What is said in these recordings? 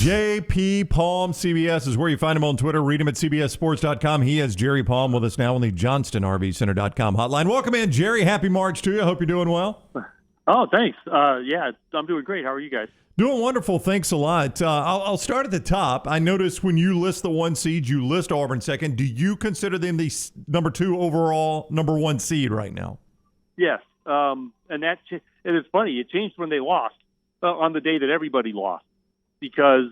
J.P. Palm, CBS is where you find him on Twitter. Read him at cbssports.com. He has Jerry Palm with us now on the JohnstonRVCenter.com hotline. Welcome in, Jerry. Happy March to you. I hope you're doing well. Oh, thanks. Yeah, I'm doing great. How are you guys? Doing wonderful. Thanks a lot. I'll start at the top. I noticed when you list the 1 seed, you list Auburn second. Do you consider them the number 2 overall, number 1 seed right now? Yes. And it is funny. It changed when they lost on the day that everybody lost, because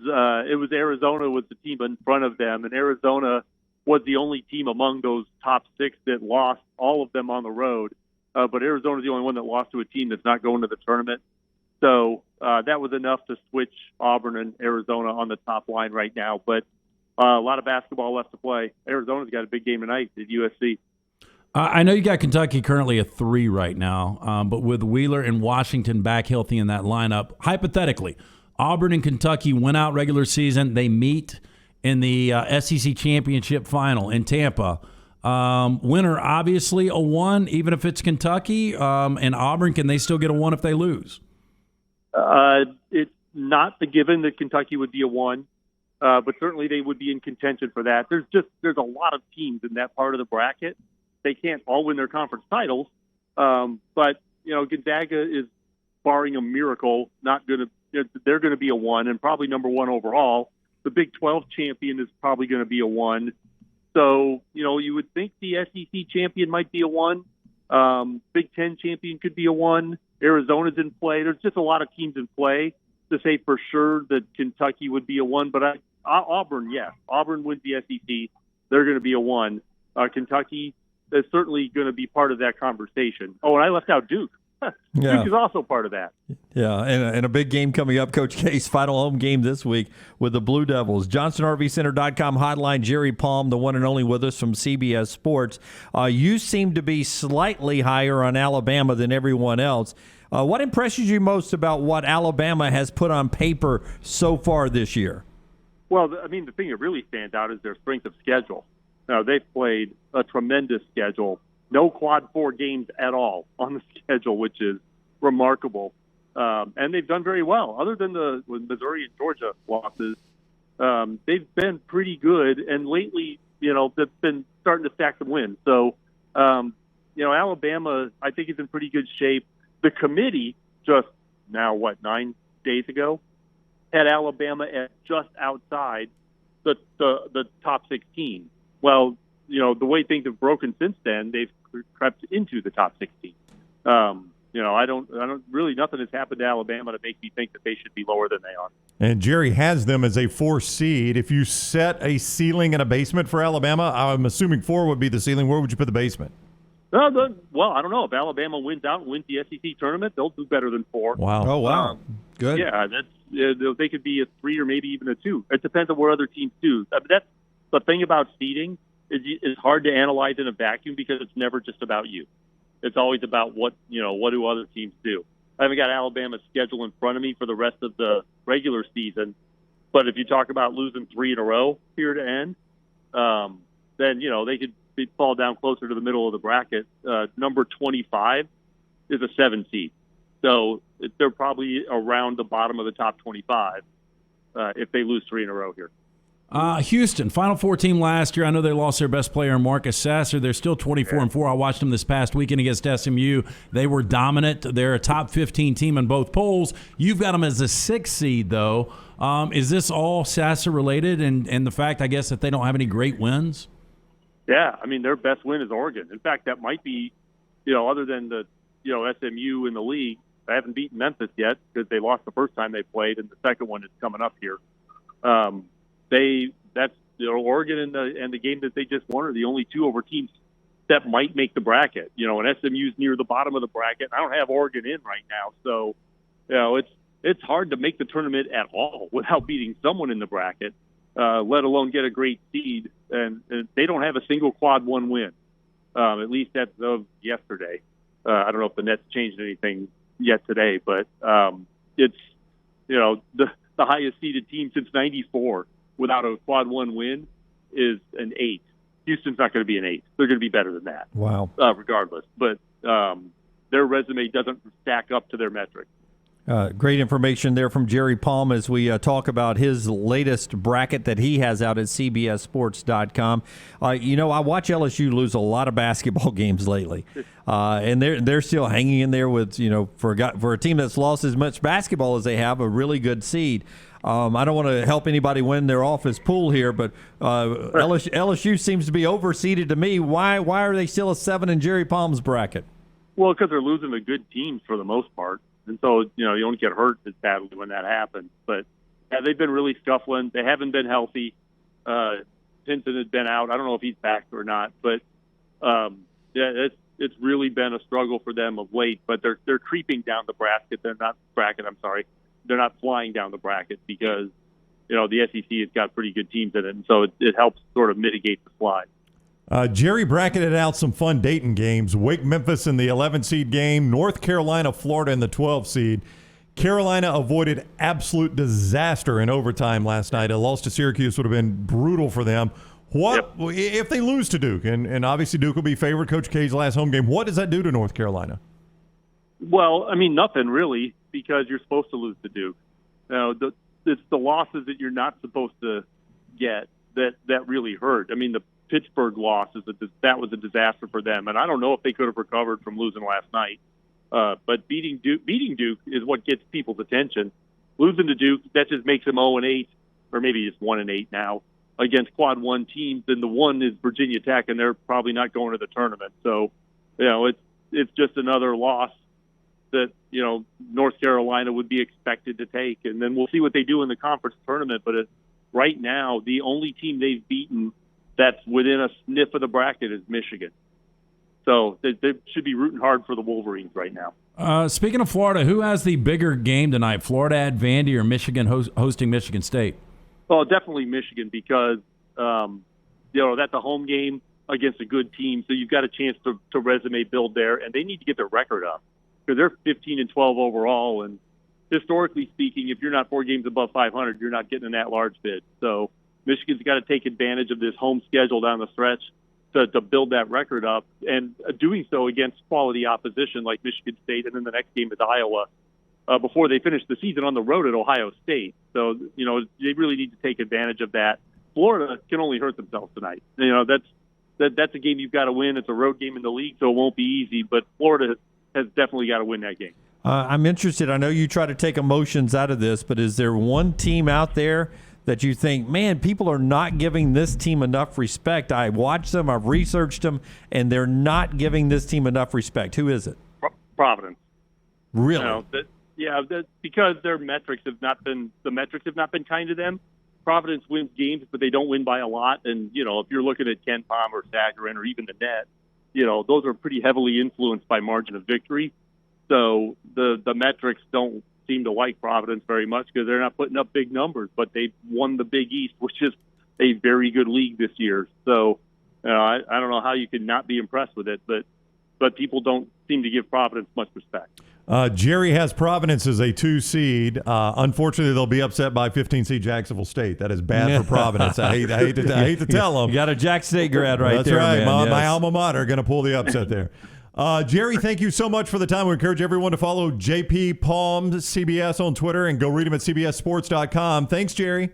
it was Arizona was the team in front of them, and Arizona was the only team among those top 6 that lost, all of them on the road. But Arizona's the only one that lost to a team that's not going to the tournament. So that was enough to switch Auburn and Arizona on the top line right now. But a lot of basketball left to play. Arizona's got a big game tonight at USC. I know you got Kentucky currently a 3 right now, but with Wheeler and Washington back healthy in that lineup, hypothetically, Auburn and Kentucky win out regular season. They meet in the SEC championship final in Tampa. Winner, obviously, a 1, even if it's Kentucky. And Auburn, can they still get a 1 if they lose? It's not the given that Kentucky would be a 1, but certainly they would be in contention for that. There's a lot of teams in that part of the bracket. They can't all win their conference titles, but Gonzaga is, barring a miracle, not going to. They're going to be a 1 and probably number 1 overall. The Big 12 champion is probably going to be a 1. So you would think the SEC champion might be a 1. Big 10 champion could be a 1. Arizona's in play. There's just a lot of teams in play to say for sure that Kentucky would be a 1. But Auburn, yes. Auburn wins the SEC. They're going to be a 1. Kentucky is certainly going to be part of that conversation. Oh, and I left out Duke. Yeah. Duke is also part of that. Yeah, and a big game coming up. Coach K's final home game this week with the Blue Devils. JohnstonRVCenter.com hotline, Jerry Palm, the one and only with us from CBS Sports. You seem to be slightly higher on Alabama than everyone else. What impresses you most about what Alabama has put on paper so far this year? Well, the thing that really stands out is their strength of schedule. Now, they've played a tremendous schedule. No quad 4 games at all on the schedule, which is remarkable. And they've done very well. Other than the Missouri and Georgia losses, they've been pretty good. And lately, they've been starting to stack some wins. So, Alabama, I think, is in pretty good shape. The committee just now, 9 days ago, had Alabama at just outside the top 16. Well, the way things have broken since then, they've crept into the top 16. Nothing has happened to Alabama to make me think that they should be lower than they are. And Jerry has them as a 4 seed. If you set a ceiling and a basement for Alabama, I'm assuming 4 would be the ceiling. Where would you put the basement? Well, I don't know. If Alabama wins out and wins the SEC tournament, they'll do better than 4. Wow. Oh, wow. Good. Yeah, they could be a 3 or maybe even a 2. It depends on what other teams do. That's the thing about seeding. It's hard to analyze in a vacuum because it's never just about you. It's always about what do other teams do. I haven't got Alabama's schedule in front of me for the rest of the regular season, but if you talk about losing 3 in a row here to end, then they could fall down closer to the middle of the bracket. Number 25 is a 7 seed, so they're probably around the bottom of the top 25 if they lose 3 in a row here. Houston, Final Four team last year. I know they lost their best player, Marcus Sasser. They're still 24-4. I watched them this past weekend against SMU. They were dominant. They're a top 15 team in both polls. You've got them as a 6 seed, though. Is this all Sasser related and the fact, I guess, that they don't have any great wins? Yeah, their best win is Oregon. In fact, that might be, other than the, SMU in the league. They haven't beaten Memphis yet because they lost the first time they played, and the second one is coming up here. Oregon and the game that they just won are the only 2 over teams that might make the bracket. And SMU's near the bottom of the bracket. I don't have Oregon in right now, so it's hard to make the tournament at all without beating someone in the bracket, let alone get a great seed. And they don't have a single quad 1 win, at least as of yesterday. I don't know if the Nets changed anything yet today, but it's the highest seeded team since '94. Without a quad 1 win is an 8. Houston's not going to be an 8. They're going to be better than that. Wow. Regardless. But their resume doesn't stack up to their metrics. Great information there from Jerry Palm as we talk about his latest bracket that he has out at CBSSports.com. I watch LSU lose a lot of basketball games lately, and they're still hanging in there with for a team that's lost as much basketball as they have, a really good seed. I don't want to help anybody win their office pool here, but LSU seems to be overseeded to me. Why are they still a 7 in Jerry Palm's bracket? Well, because they're losing to good teams for the most part. And so, you don't get hurt as badly when that happens. But, yeah, they've been really scuffling. They haven't been healthy. Pinson had been out. I don't know if he's back or not. But, it's really been a struggle for them of late. But they're creeping down the bracket. They're not flying down the bracket because, the SEC has got pretty good teams in it. And so it helps sort of mitigate the slide. Jerry bracketed out some fun Dayton games. Wake Memphis in the 11-seed game. North Carolina, Florida in the 12-seed. Carolina avoided absolute disaster in overtime last night. A loss to Syracuse would have been brutal for them. If they lose to Duke, and obviously Duke will be favored, Coach K's last home game, what does that do to North Carolina? Well, nothing really, because you're supposed to lose to Duke. It's the losses that you're not supposed to get that really hurt. The Pittsburgh loss that was a disaster for them, and I don't know if they could have recovered from losing last night. But beating Duke is what gets people's attention. Losing to Duke, that just makes them 0-8, or maybe it's 1-8 now against Quad 1 teams. And the one is Virginia Tech, and they're probably not going to the tournament. So, it's just another loss that North Carolina would be expected to take, and then we'll see what they do in the conference tournament. But right now, the only team they've beaten that's within a sniff of the bracket is Michigan. So they should be rooting hard for the Wolverines right now. Speaking of Florida, who has the bigger game tonight, Florida at Vandy or Michigan hosting Michigan State? Well, definitely Michigan because, that's a home game against a good team. So you've got a chance to resume build there, and they need to get their record up because they're 15-12 overall. And historically speaking, if you're not 4 games above 500, you're not getting an at-large bid. So Michigan's got to take advantage of this home schedule down the stretch to build that record up, and doing so against quality opposition like Michigan State, and then the next game is Iowa before they finish the season on the road at Ohio State. So, they really need to take advantage of that. Florida can only hurt themselves tonight. That's a game you've got to win. It's a road game in the league, so it won't be easy, but Florida has definitely got to win that game. I'm interested. I know you try to take emotions out of this, but is there one team out there that you think, man, people are not giving this team enough respect? I watched them, I've researched them, and they're not giving this team enough respect. Who is it? Providence. Really? Because their metrics have not been kind to them. Providence wins games, but they don't win by a lot. And if you're looking at Ken Palm or Sagarin or even the net, those are pretty heavily influenced by margin of victory. So the metrics don't seem to like Providence very much because they're not putting up big numbers, but they've won the Big East, which is a very good league this year. So I don't know how you can not be impressed with it, but people don't seem to give Providence much respect. Jerry has Providence as a 2 seed. Unfortunately, they'll be upset by 15-seed Jacksonville State. That is bad for Providence. I hate to tell them. You got a Jack State grad right That's there, right. man. My alma mater going to pull the upset there. Jerry, thank you so much for the time. We encourage everyone to follow JP Palm CBS on Twitter and go read him at CBSSports.com. Thanks, Jerry.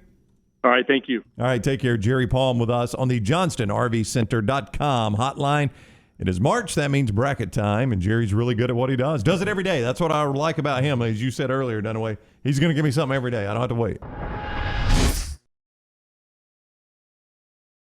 All right, thank you. All right, take care. Jerry Palm with us on the JohnstonRVCenter.com hotline. It is March. That means bracket time, and Jerry's really good at what he does. Does it every day. That's what I like about him. As you said earlier, Dunaway, he's going to give me something every day. I don't have to wait.